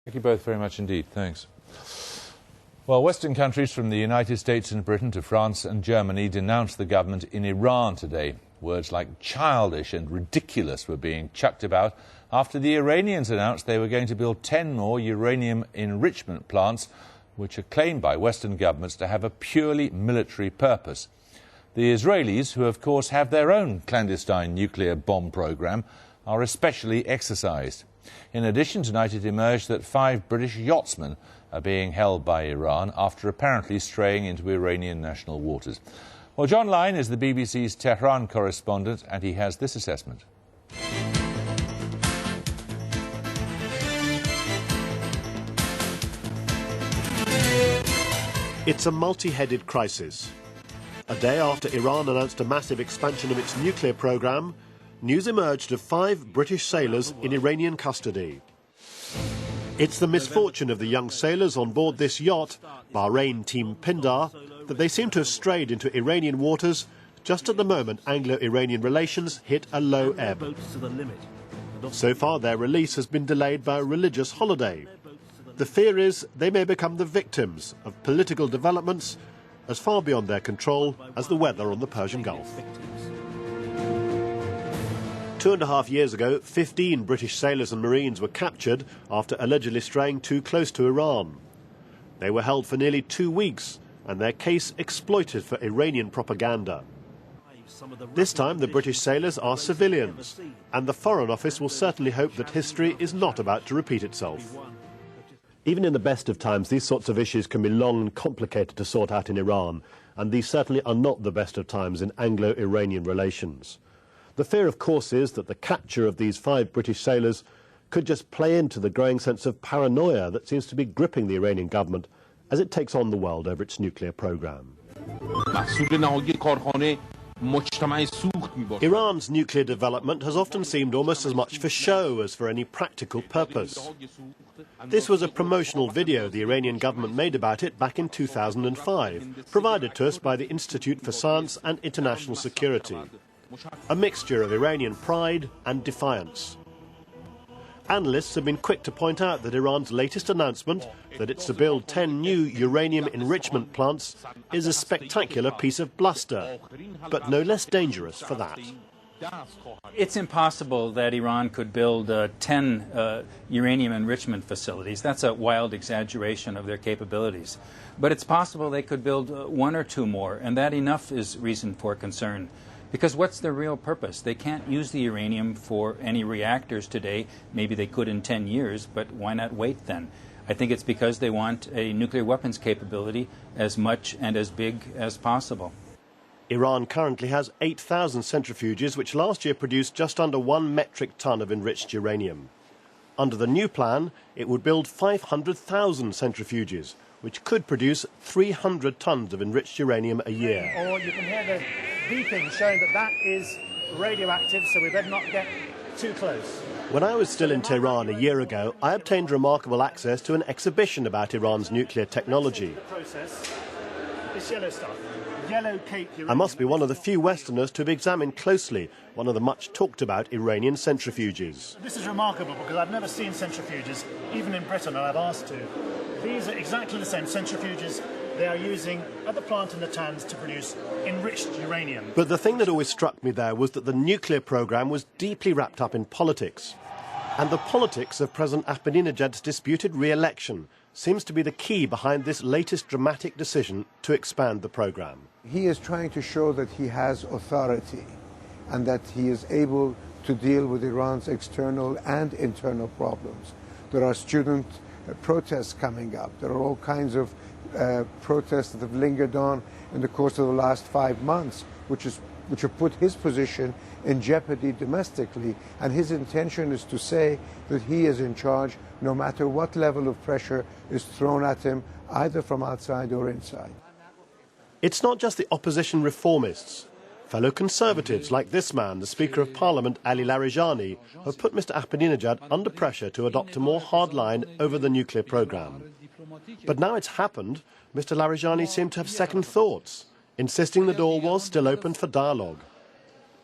Thank you both very much indeed. Thanks. Well, Western countries from the United States and Britain to France and Germany denounced the government in Iran today. Words like childish and ridiculous were being chucked about after the Iranians announced they were going to build 10 more uranium enrichment plants, which are claimed by Western governments to have a purely military purpose. The Israelis, who of course have their own clandestine nuclear bomb program, are especially exercised. In addition, tonight it emerged that 5 British yachtsmen are being held by Iran after apparently straying into Iranian national waters. Well, John Lyne is the BBC's Tehran correspondent, and he has this assessment. It's a multi-headed crisis. A day after Iran announced a massive expansion of its nuclear program, news emerged of 5 British sailors in Iranian custody. It's the misfortune of the young sailors on board this yacht, Bahrain Team Pindar, that they seem to have strayed into Iranian waters just at the moment Anglo-Iranian relations hit a low ebb. So far, their release has been delayed by a religious holiday. The fear is they may become the victims of political developments as far beyond their control as the weather on the Persian Gulf. 2.5 years ago, 15 British sailors and Marines were captured after allegedly straying too close to Iran. They were held for nearly 2 weeks and their case exploited for Iranian propaganda. This time the British sailors are civilians, and the Foreign Office will certainly hope that history is not about to repeat itself. Even in the best of times, these sorts of issues can be long and complicated to sort out in Iran, and these certainly are not the best of times in Anglo-Iranian relations. The fear, of course, is that the capture of these 5 British sailors could just play into the growing sense of paranoia that seems to be gripping the Iranian government as it takes on the world over its nuclear program. Iran's nuclear development has often seemed almost as much for show as for any practical purpose. This was a promotional video the Iranian government made about it back in 2005, provided to us by the Institute for Science and International Security. A mixture of Iranian pride and defiance. Analysts have been quick to point out that Iran's latest announcement that it's to build 10 new uranium enrichment plants is a spectacular piece of bluster, but no less dangerous for that. It's impossible that Iran could build 10 uranium enrichment facilities. That's a wild exaggeration of their capabilities. But it's possible they could build 1 or 2 more, and that enough is reason for concern. Because what's their real purpose? They can't use the uranium for any reactors today. Maybe they could in 10 years, but why not wait then? I think it's because they want a nuclear weapons capability as much and as big as possible. Iran currently has 8,000 centrifuges, which last year produced just under 1 metric ton of enriched uranium. Under the new plan, it would build 500,000 centrifuges, which could produce 300 tons of enriched uranium a year. Or you can hear the beeping showing that that is radioactive, so we better not get too close. When I was still in Tehran a year ago, I obtained remarkable access to an exhibition about Iran's nuclear technology. This yellow stuff, yellow cake uranium. I must be one of the few Westerners to have examined closely one of the much talked about Iranian centrifuges. This is remarkable because I've never seen centrifuges, even in Britain, and I've asked to. These are exactly the same centrifuges they are using at the plant in the Tans to produce enriched uranium. But the thing that always struck me there was that the nuclear program was deeply wrapped up in politics. And the politics of President Ahmadinejad's disputed re-election seems to be the key behind this latest dramatic decision to expand the program. He is trying to show that he has authority and that he is able to deal with Iran's external and internal problems. There are student protests coming up. There are all kinds of protests that have lingered on in the course of the last 5 months, which have put his position in jeopardy domestically. And his intention is to say that he is in charge no matter what level of pressure is thrown at him, either from outside or inside. It's not just the opposition reformists. Fellow conservatives like this man, the Speaker of Parliament, Ali Larijani, have put Mr Ahmadinejad under pressure to adopt a more hard line over the nuclear program. But now it's happened, Mr Larijani seemed to have second thoughts, insisting the door was still open for dialogue.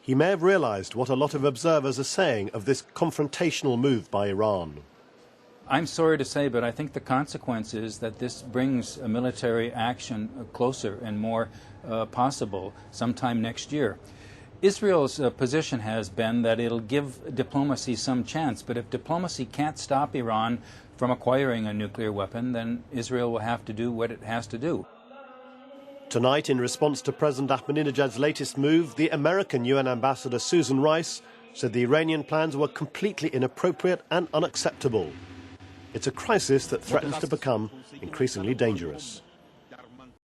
He may have realised what a lot of observers are saying of this confrontational move by Iran. I'm sorry to say, but I think the consequence is that this brings a military action closer and more possible sometime next year. Israel's position has been that it'll give diplomacy some chance, but if diplomacy can't stop Iran from acquiring a nuclear weapon, then Israel will have to do what it has to do. Tonight, in response to President Ahmadinejad's latest move, the American UN ambassador Susan Rice said the Iranian plans were completely inappropriate and unacceptable. It's a crisis that threatens to become increasingly dangerous.